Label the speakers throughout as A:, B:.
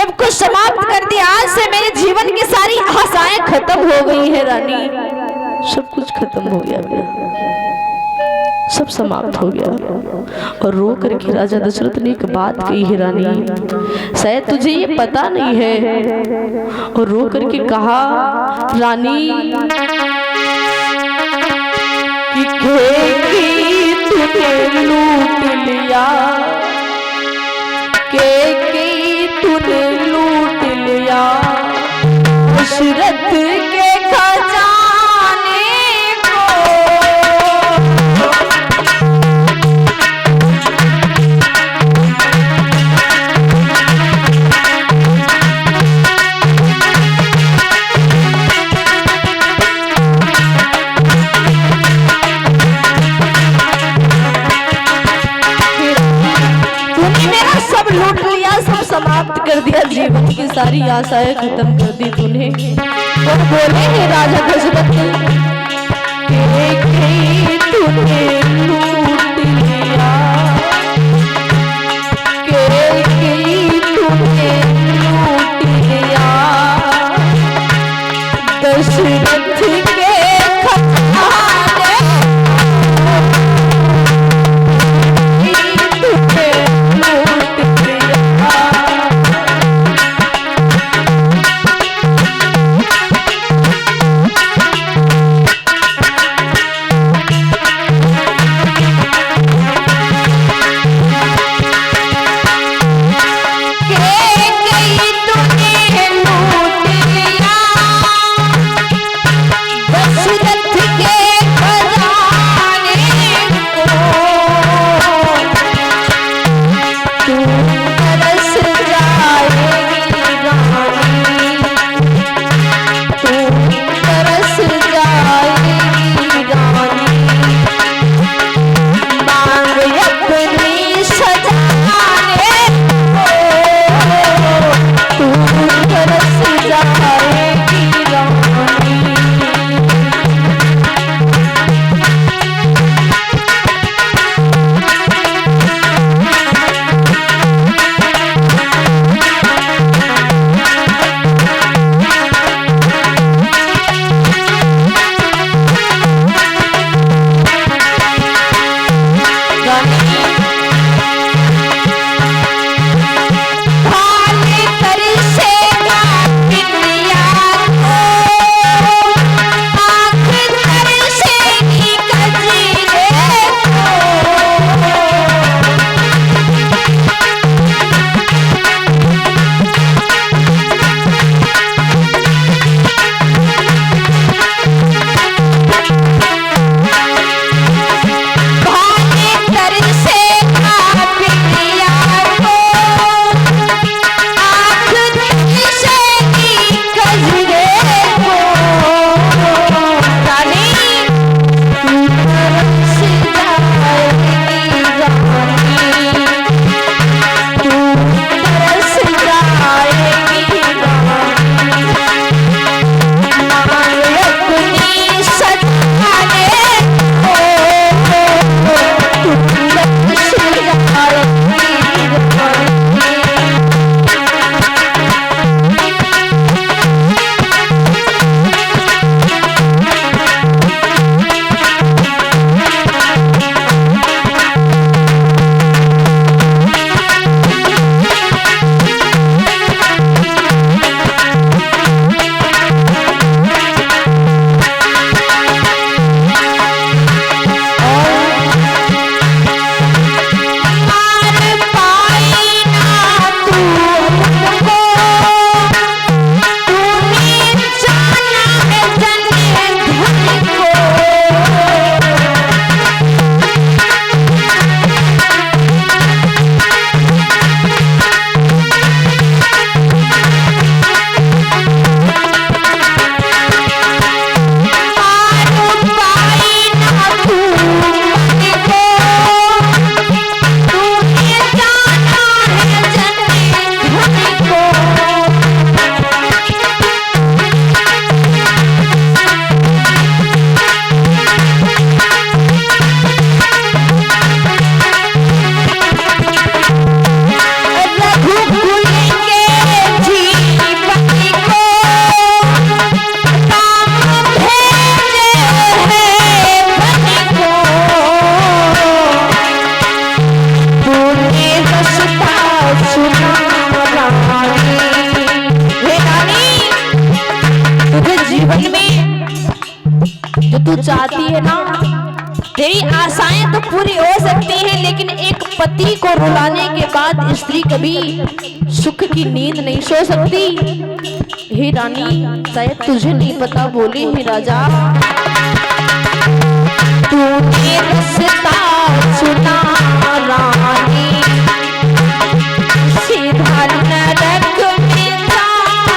A: सब कुछ समाप्त कर दिया। आज से मेरे जीवन की सारी आशाएं खत्म हो गई है रानी, सब कुछ खत्म हो गया मेरा, सब समाप्त हो गया। और रो करके राजा दशरथ ने एक बात कही है रानी, शायद तुझे ये पता नहीं है। और रो करके कहा रानी कि तूने लूट लिया, के तूने लूट लिया दशरथ के खजाने को। लूट लिया, सब समाप्त कर दिया, जीवन की सारी आशाएं खत्म कर दी तूने। और बोले हे राजा दशरथ कि तूने लूट लिया, कि तूने लूट लिया दशरथ के खजाने। चाहती है ना, तेरी आशाएं तो पूरी हो सकती हैं, लेकिन एक पति को रुलाने के बाद स्त्री कभी सुख की नींद नहीं सो सकती। हे रानी, शायद तुझे नहीं पता, बोले हे राजा, तूने रास्ता सुना रानी, सीधा नरक में जाने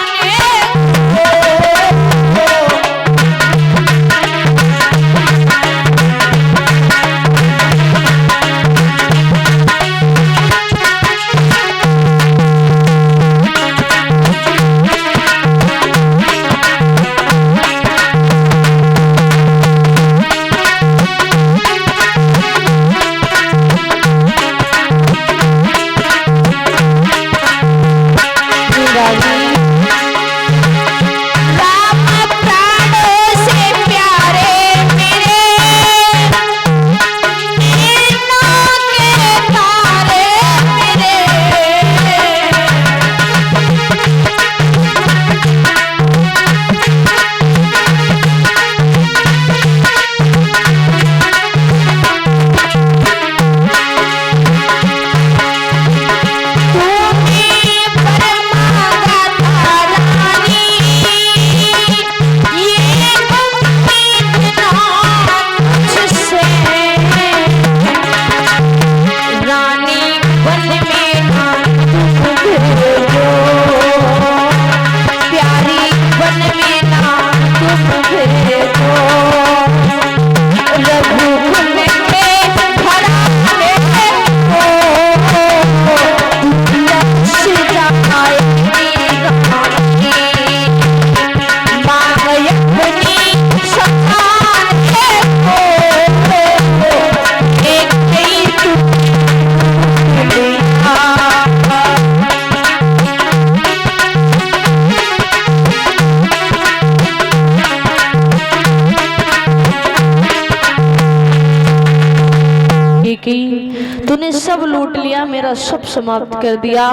A: तूने सब लूट लिया, मेरा सब समाप्त कर दिया।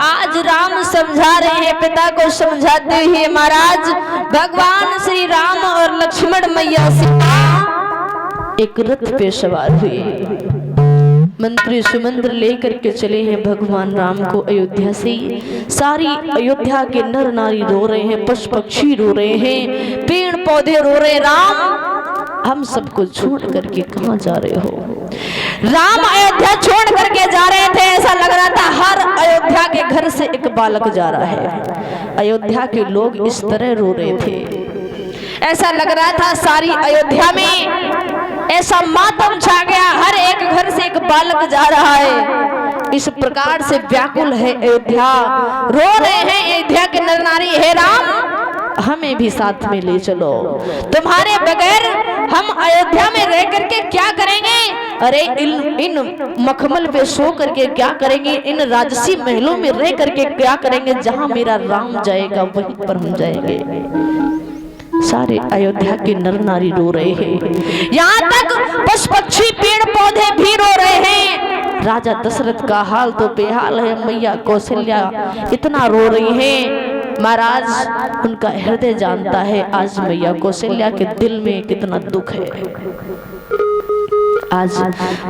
A: आज राम समझा रहे हैं पिता को समझाते हुए, महाराज भगवान श्री राम और लक्ष्मण मैया सीता एक रथ पे सवार हुए, मंत्री सुमंत्र लेकर के चले हैं भगवान राम को अयोध्या से। सारी अयोध्या के नर नारी रो रहे हैं, पशु पक्षी रो रहे हैं, पेड़ पौधे रो रहे हैं, राम हम सबको छोड़ करके कहाँ जा रहे हो। राम अयोध्या छोड़ करके जा रहे थे, ऐसा लग रहा था हर अयोध्या के घर से एक बालक जा रहा है। अयोध्या के लोग इस तरह रो रहे थे, ऐसा लग रहा था सारी अयोध्या में ऐसा मातम छा गया, हर एक घर से एक बालक जा रहा है। इस प्रकार से व्याकुल है अयोध्या, रो रहे हैं अयोध्या के नर नारी, हे राम हमें भी साथ में ले चलो, तुम्हारे बगैर हम अयोध्या में रह करके क्या करेंगे। अरे इन मखमल पे सो करके क्या करेंगे, इन राजसी महलों में रह करके क्या करेंगे, जहां मेरा राम जाएगा वहीं पर हम जाएंगे। सारे अयोध्या के नर नारी रो रहे हैं, यहाँ तक पशु पक्षी पेड़ पौधे भी रो रहे हैं। राजा दशरथ का हाल तो बेहाल है, मैया कौशल्या इतना रो रही हैं। महाराज उनका हृदय जानता है आज मैया कौशल्या के दिल में कितना दुख है। आज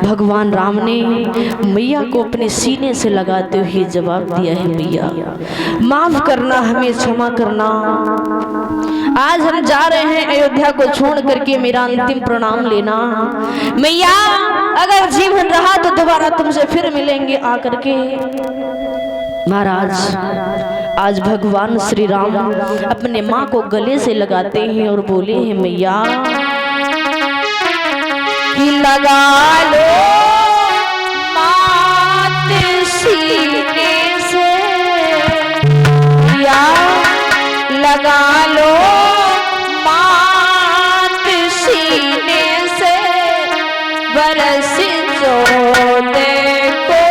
A: भगवान राम ने मैया को अपने सीने से लगाते हुए जवाब दिया है, मैया माफ करना, हमें क्षमा करना। आज हम जा रहे हैं अयोध्या को छोड़ करके, मेरा अंतिम प्रणाम लेना। मैया अगर जीवन रहा तो दोबारा तुमसे फिर मिलेंगे आकर के। महाराज आज भगवान श्री राम अपने माँ को गले से लगाते हैं और बोले हैं, मैया कि लगा लो मात सीने से, या लगा लो मात सीने से, बरस जो देखो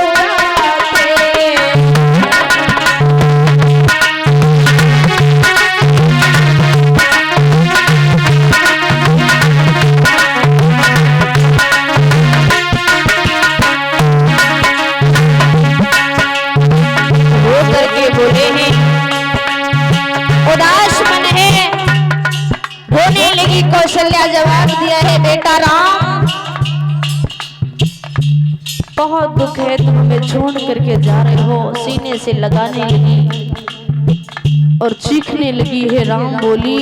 A: कौशल्या जवाब दिया है, बेटा राम बहुत दुख है, तुम हमें छोड़ करके जा रहे हो। सीने से लगाने लगी और चीखने लगी है। राम बोली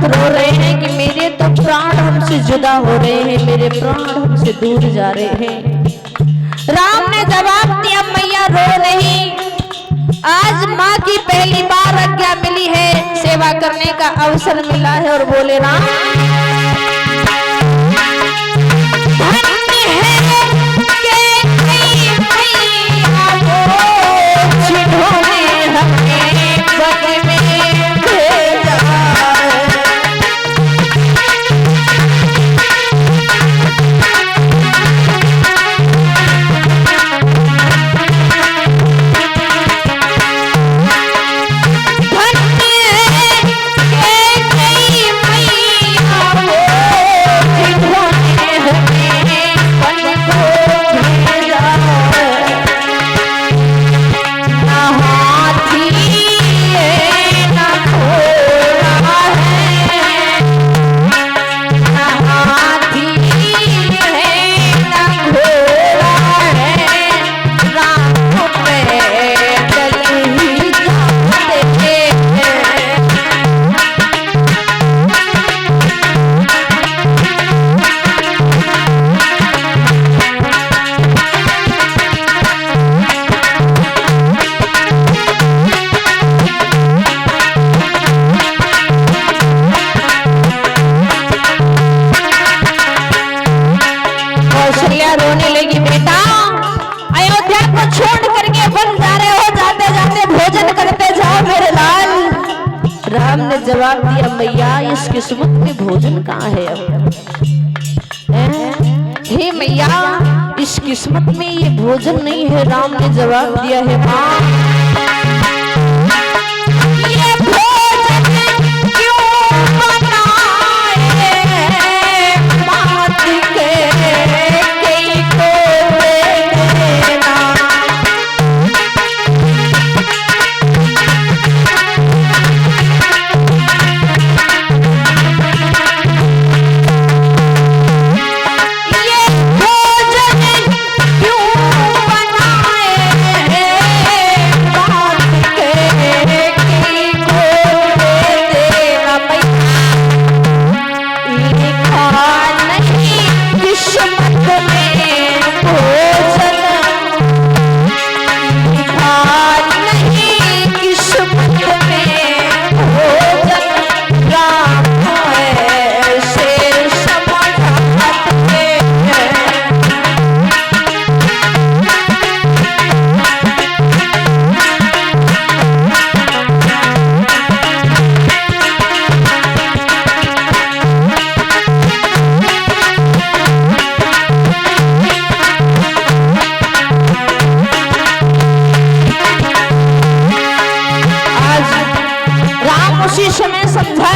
A: रो रहे हैं कि मेरे तो प्राण हमसे जुदा हो रहे हैं, मेरे प्राण हमसे दूर जा रहे हैं। राम ने जवाब दिया, मैया रो नहीं, आज माँ की पहली बार आज्ञा मिली है, सेवा करने का अवसर मिला है। और बोले राम रोने लगी, बेटा अयोध्या को छोड़ करके वन जा रहे हो, जाते जाते भोजन करते जाओ मेरे लाल। राम ने जवाब दिया, मैया इस किस्मत में भोजन कहाँ है अब? हे मैया इस किस्मत में ये भोजन नहीं है। राम ने जवाब दिया है, माँ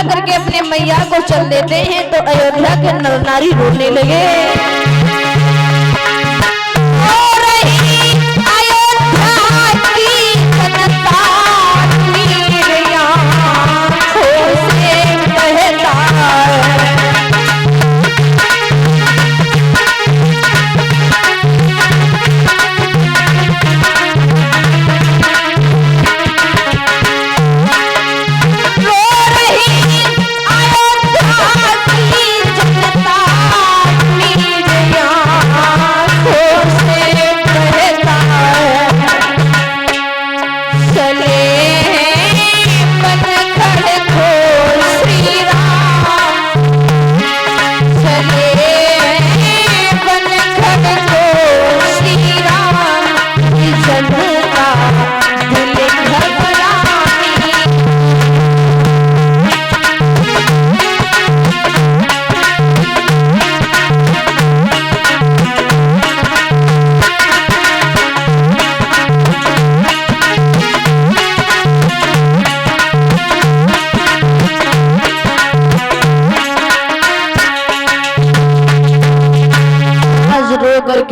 A: करके अपने मैया को चल देते हैं तो अयोध्या के नर नारी रोने लगे।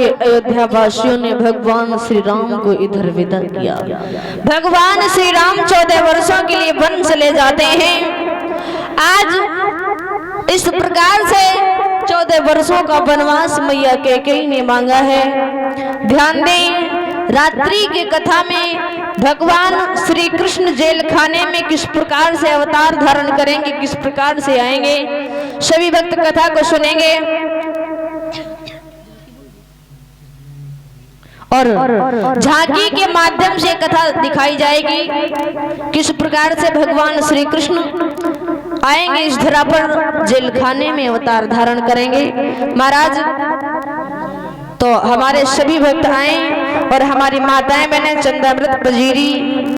A: के अयोध्या वासियों ने भगवान श्री राम को इधर विदा किया। भगवान श्री राम 14 वर्षों के लिए वन चले जाते हैं। आज इस प्रकार से 14 वर्षों का वनवास मैया कैकेयी ने मांगा है। ध्यान दें, रात्रि की कथा में भगवान श्री कृष्ण जेल खाने में किस प्रकार से अवतार धारण करेंगे, किस प्रकार से आएंगे, सभी भक्त कथा को सुनेंगे और झांकी के माध्यम से कथा दिखाई जाएगी किस प्रकार से भगवान श्री कृष्ण आएंगे इस धरा पर, जेल खाने में अवतार धारण करेंगे। महाराज तो हमारे सभी भक्त आए और हमारी माताएं बहनें चंदामृत बजीरी